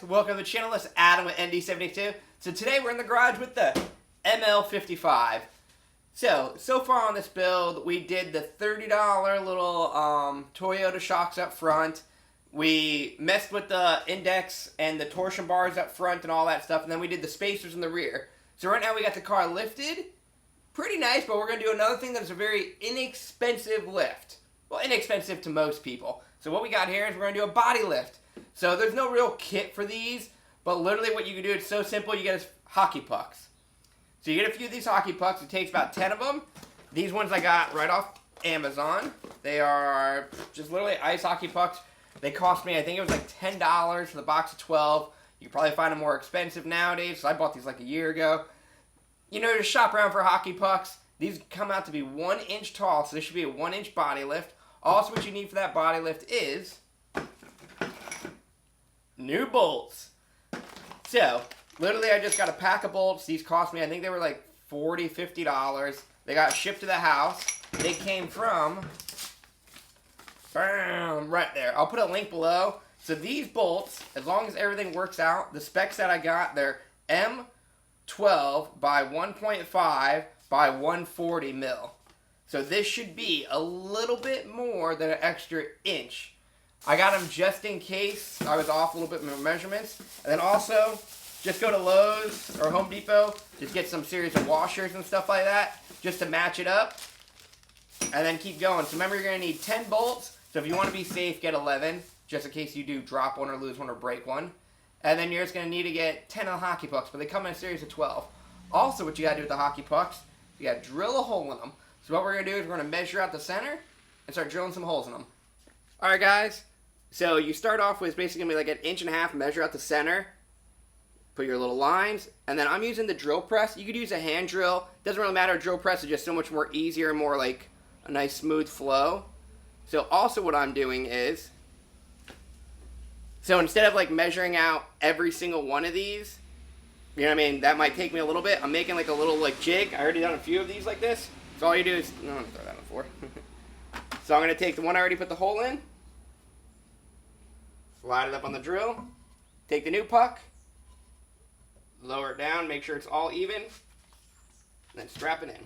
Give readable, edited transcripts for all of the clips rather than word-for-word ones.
welcome to the channel. This is Adam with ND72. So today we're in the garage with the ML55. So far on this build, we did the $30 little Toyota shocks up front. We messed with the index and the torsion bars up front and all that stuff, and then we did the spacers in the rear. So right now we got the car lifted. Pretty nice, but we're going to do another thing that is a very inexpensive lift. Well, inexpensive to most people. So what we got here is we're going to do a body lift. So there's no real kit for these, but literally what you can do, it's so simple, you get hockey pucks. So you get a few of these hockey pucks, it takes about 10 of them. These ones I got right off Amazon. They are just literally ice hockey pucks. They cost me, I think it was like $10 for the box of 12. You can probably find them more expensive nowadays, so I bought these like a year ago. You know, just shop around for hockey pucks. These come out to be 1 inch tall, so this should be a 1 inch body lift. Also, what you need for that body lift is new bolts. So, literally I just got a pack of bolts. These cost me, I think they were like $40, $50. They got shipped to the house. They came from, bam, right there. I'll put a link below. So these bolts, as long as everything works out, the specs that I got, they're M12 by 1.5 by 140 mil. So this should be a little bit more than an extra inch. I got them just in case I was off a little bit with my measurements. And then also, just go to Lowe's or Home Depot, just get some series of washers and stuff like that, just to match it up. And then keep going. So remember, you're going to need 10 bolts. So if you want to be safe, get 11, just in case you do drop one or lose one or break one. And then you're just going to need to get 10 of the hockey pucks, but they come in a series of 12. Also, what you got to do with the hockey pucks, you got to drill a hole in them. So what we're going to do is we're going to measure out the center and start drilling some holes in them. Alright guys, so you start off with basically going to be like 1.5 inches, measure out the center, put your little lines, and then I'm using the drill press. You could use a hand drill. Doesn't really matter, drill press is just so much more easier and more like a nice smooth flow. So also what I'm doing is, so instead of like measuring out every single one of these, you know what I mean, that might take me a little bit. I'm making like a little like jig. I already done a few of these like this. So all you do is, no, I'm going to throw that on the floor. So I'm going to take the one I already put the hole in, slide it up on the drill, take the new puck, lower it down, make sure it's all even, and then strap it in.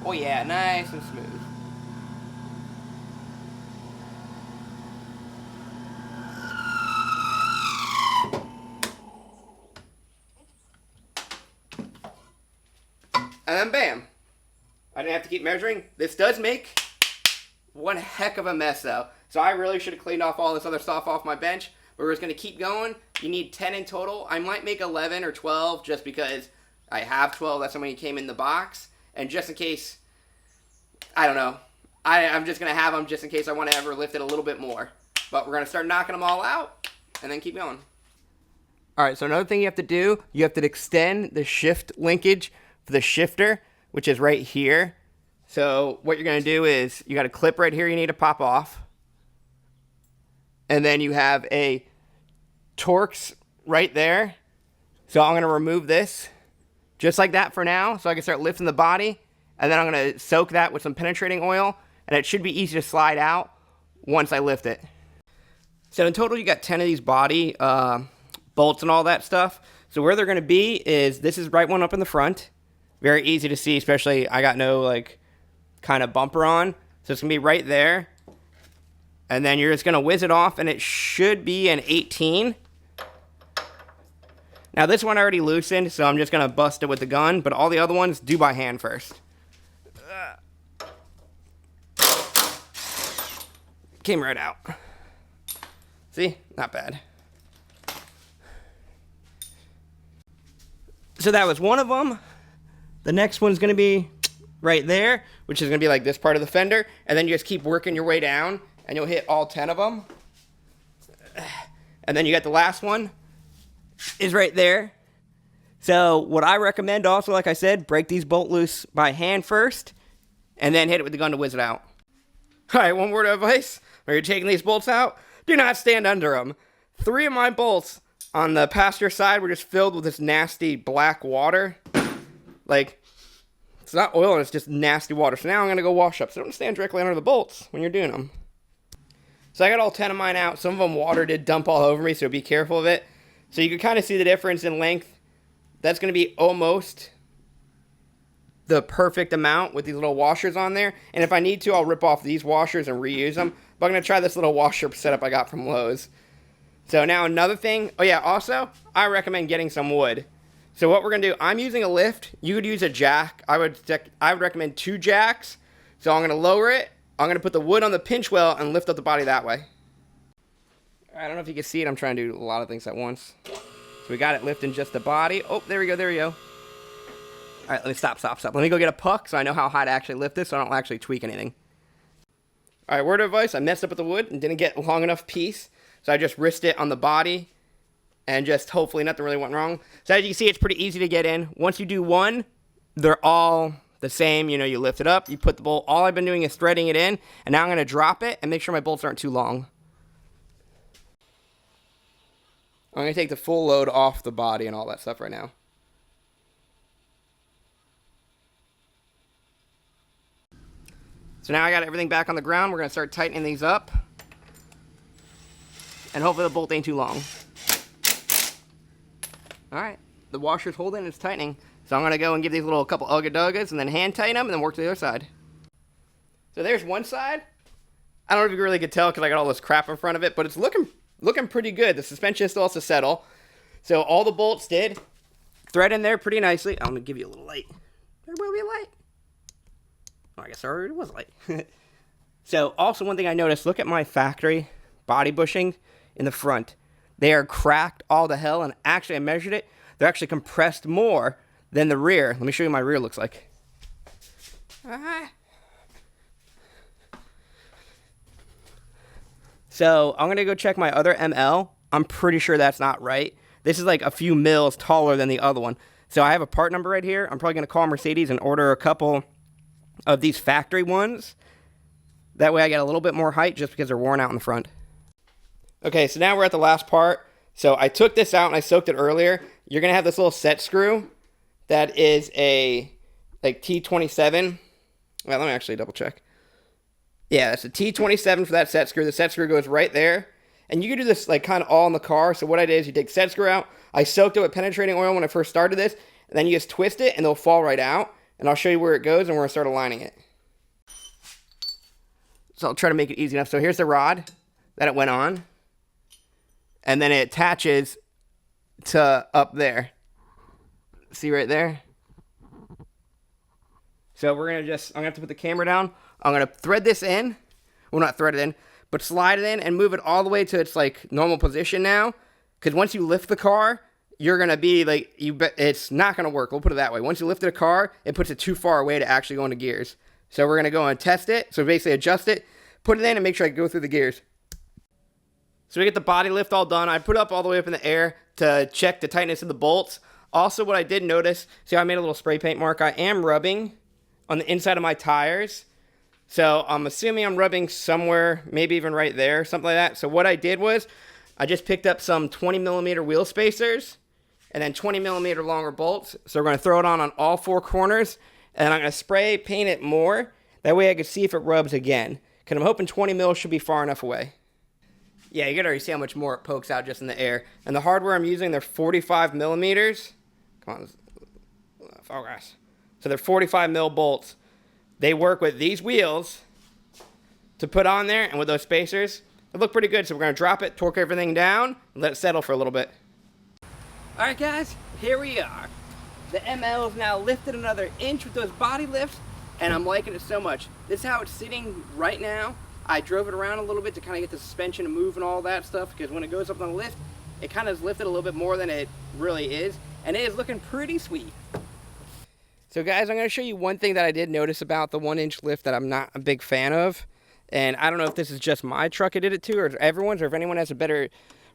Oh yeah, nice and smooth. And then bam. I didn't have to keep measuring. This does make one heck of a mess though. So I really should have cleaned off all this other stuff off my bench. But we're just going to keep going. You need 10 in total. I might make 11 or 12 just because I have 12. That's how many came in the box. And just in case, I don't know. I'm just going to have them just in case I want to ever lift it a little bit more. But we're going to start knocking them all out and then keep going. Alright, so another thing you have to do, you have to extend the shift linkage for the shifter, which is right here. So what you're going to do is you got a clip right here you need to pop off. And then you have a Torx right there. So I'm going to remove this just like that for now so I can start lifting the body. And then I'm going to soak that with some penetrating oil. And it should be easy to slide out once I lift it. So in total you got 10 of these body bolts and all that stuff. So where they're going to be is, this is right one up in the front. Very easy to see, especially I got no like kind of bumper on. So it's going to be right there. And then you're just going to whiz it off and it should be an 18. Now this one I already loosened, so I'm just going to bust it with the gun. But all the other ones, do by hand first. Came right out. See? Not bad. So that was one of them. The next one's going to be right there, which is going to be like this part of the fender. And then you just keep working your way down, and you'll hit all 10 of them. And then you got the last one is right there. So what I recommend also, like I said, break these bolt loose by hand first, and then hit it with the gun to whiz it out. All right, one word of advice. When you're taking these bolts out, do not stand under them. 3 of my bolts on the passenger side were just filled with this nasty black water. Like, It's not oil, and it's just nasty water. So now I'm going to go wash up. So don't stand directly under the bolts when you're doing them. So I got all 10 of mine out. Some of them water did dump all over me, so be careful of it. So you can kind of see the difference in length. That's going to be almost the perfect amount with these little washers on there. And if I need to, I'll rip off these washers and reuse them. But I'm going to try this little washer setup I got from Lowe's. So now another thing. Oh yeah, also, I recommend getting some wood. So what we're going to do, I'm using a lift. You could use a jack. I would recommend 2 jacks. So I'm going to lower it. I'm going to put the wood on the pinch well and lift up the body that way. I don't know if you can see it. I'm trying to do a lot of things at once. So we got it lifting just the body. Oh, there we go, there we go. All right, let me stop. Let me go get a puck so I know how high to actually lift this so I don't actually tweak anything. All right, word of advice, I messed up with the wood and didn't get a long enough piece. So I just wristed it on the body and just hopefully nothing really went wrong. So as you can see, it's pretty easy to get in. Once you do one, they're all the same. You know, you lift it up, you put the bolt. All I've been doing is threading it in, and now I'm going to drop it and make sure my bolts aren't too long. I'm going to take the full load off the body and all that stuff right now. So now I got everything back on the ground. We're going to start tightening these up. And hopefully the bolt ain't too long. Alright, the washer's holding, it's tightening. So I'm going to go and give these little couple ugga-duggas and then hand tighten them and then work to the other side. So there's one side. I don't know if you really could tell because I got all this crap in front of it, but it's looking pretty good. The suspension still has to settle. So all the bolts did thread in there pretty nicely. I'm going to give you a little light. There will be a light. Oh, I guess there already was a light. So also one thing I noticed, look at my factory body bushing in the front. They are cracked all to hell, and actually I measured it. They're actually compressed more than the rear. Let me show you what my rear looks like. So I'm going to go check my other ML. I'm pretty sure that's not right. This is like a few mils taller than the other one. So I have a part number right here. I'm probably going to call Mercedes and order a couple of these factory ones. That way I get a little bit more height just because they're worn out in the front. Okay, so now we're at the last part. So I took this out and I soaked it earlier. You're going to have this little set screw that is a like T27. Well, let me actually double check. Yeah, it's a T27 for that set screw. The set screw goes right there. And you can do this like kind of all in the car. So what I did is you take set screw out. I soaked it with penetrating oil when I first started this. And then you just twist it and they'll fall right out. And I'll show you where it goes and we're going to start aligning it. So I'll try to make it easy enough. So here's the rod that it went on. And then it attaches to up there. See right there? So we're going to I'm going to have to put the camera down. I'm going to thread this in. Well, not thread it in, but slide it in and move it all the way to its like normal position now. Because once you lift the car, you're going to be like, it's not going to work. We'll put it that way. Once you lift the car, it puts it too far away to actually go into gears. So we're going to go and test it. So basically adjust it, put it in and make sure I go through the gears. So we get the body lift all done. I put it up all the way up in the air to check the tightness of the bolts. Also, what I did notice, see how I made a little spray paint mark? I am rubbing on the inside of my tires. So I'm assuming I'm rubbing somewhere, maybe even right there, something like that. So what I did was, I just picked up some 20 millimeter wheel spacers and then 20 millimeter longer bolts. So we're going to throw it on all 4 corners and I'm going to spray paint it more. That way I can see if it rubs again. Because I'm hoping 20 mil should be far enough away. Yeah, you can already see how much more it pokes out just in the air. And the hardware I'm using, they're 45 millimeters. Come on, focus. So they're 45 mil bolts. They work with these wheels to put on there, and with those spacers, they look pretty good. So we're going to drop it, torque everything down, and let it settle for a little bit. All right, guys, here we are. The ML is now lifted another inch with those body lifts, and I'm liking it so much. This is how it's sitting right now. I drove it around a little bit to kind of get the suspension to move and all that stuff, because when it goes up on the lift, it kind of is lifted a little bit more than it really is, and it is looking pretty sweet. So guys, I'm going to show you one thing that I did notice about the 1-inch lift that I'm not a big fan of, and I don't know if this is just my truck I did it to, or everyone's, or if anyone has a better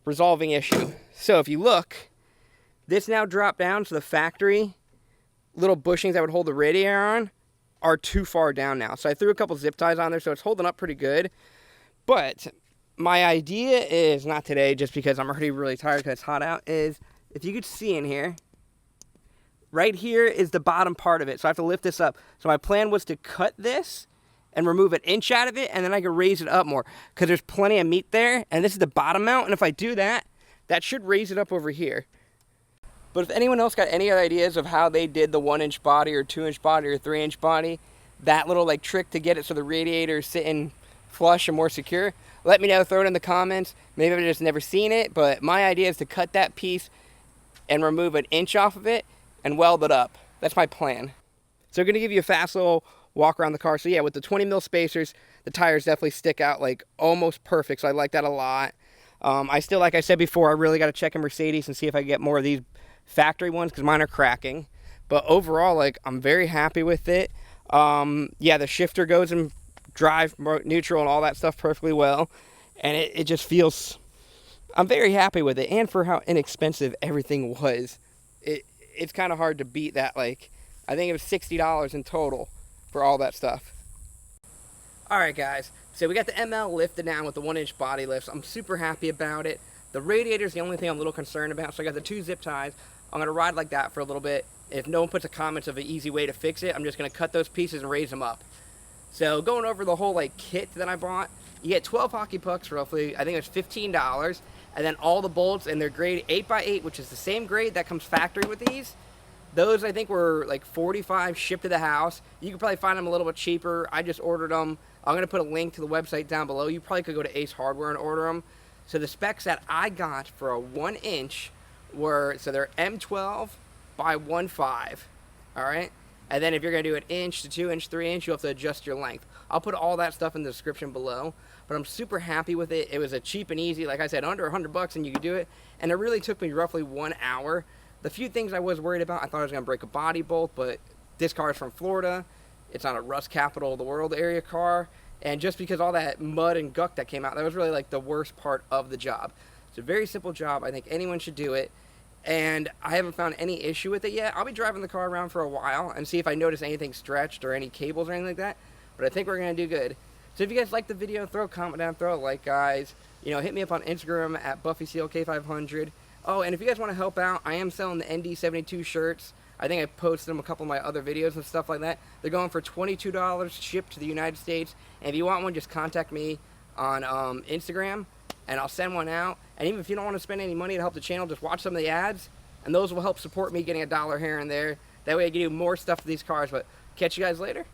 resolving issue. So if you look, this now dropped down to the factory little bushings that would hold the radiator on are too far down now. So I threw a couple zip ties on there, so it's holding up pretty good. But my idea is, not today, just because I'm already really tired because it's hot out, is if you could see in here, right here is the bottom part of it, so I have to lift this up. So my plan was to cut this and remove an inch out of it, and then I can raise it up more, because there's plenty of meat there, and this is the bottom mount, and if I do that, that should raise it up over here. But if anyone else got any other ideas of how they did the 1-inch body or 2-inch body or 3-inch body, that little like trick to get it so the radiator is sitting flush and more secure, let me know, throw it in the comments. Maybe I've just never seen it, but my idea is to cut that piece and remove an inch off of it and weld it up. That's my plan. So I'm going to give you a fast little walk around the car. So yeah, with the 20 mil spacers, the tires definitely stick out like almost perfect, so I like that a lot. I still, like I said before, I really got to check in Mercedes and see if I can get more of these factory ones, because mine are cracking. But overall, like, I'm very happy with it. Yeah, the shifter goes in drive, neutral, and all that stuff perfectly well, and it just feels, I'm very happy with it. And for how inexpensive everything was, it's kind of hard to beat that. Like, I think it was $60 in total for all that stuff. Alright guys, so we got the ML lifted down with the 1-inch body lifts. I'm super happy about it. The radiator is the only thing I'm a little concerned about, so I got the 2 zip ties. I'm going to ride like that for a little bit. If no one puts a comment of an easy way to fix it, I'm just going to cut those pieces and raise them up. So going over the whole like kit that I bought, you get 12 hockey pucks roughly. I think it's $15, and then all the bolts, and they're grade 8x8, which is the same grade that comes factory with these. Those I think were like $45 shipped to the house. You could probably find them a little bit cheaper. I just ordered them. I'm going to put a link to the website down below. You probably could go to Ace Hardware and order them. So the specs that I got for a 1-inch were, so they're M12 by 1.5, all right? And then if you're going to do an inch to 2-inch, 3-inch, you'll have to adjust your length. I'll put all that stuff in the description below, but I'm super happy with it. It was a cheap and easy, like I said, under $100 and you could do it. And it really took me roughly 1 hour. The few things I was worried about, I thought I was going to break a body bolt, but this car is from Florida. It's not a rust capital of the world area car. And just because all that mud and guck that came out, that was really like the worst part of the job. It's a very simple job. I think anyone should do it. And I haven't found any issue with it yet. I'll be driving the car around for a while and see if I notice anything stretched or any cables or anything like that. But I think we're going to do good. So if you guys liked the video, throw a comment down, throw a like, guys. You know, hit me up on Instagram at BuffyCLK500. Oh, and if you guys want to help out, I am selling the ND72 shirts. I think I posted them a couple of my other videos and stuff like that. They're going for $22 shipped to the United States. And if you want one, just contact me on Instagram, and I'll send one out. And even if you don't want to spend any money to help the channel, just watch some of the ads, and those will help support me getting $1 here and there. That way I can do more stuff for these cars. But catch you guys later.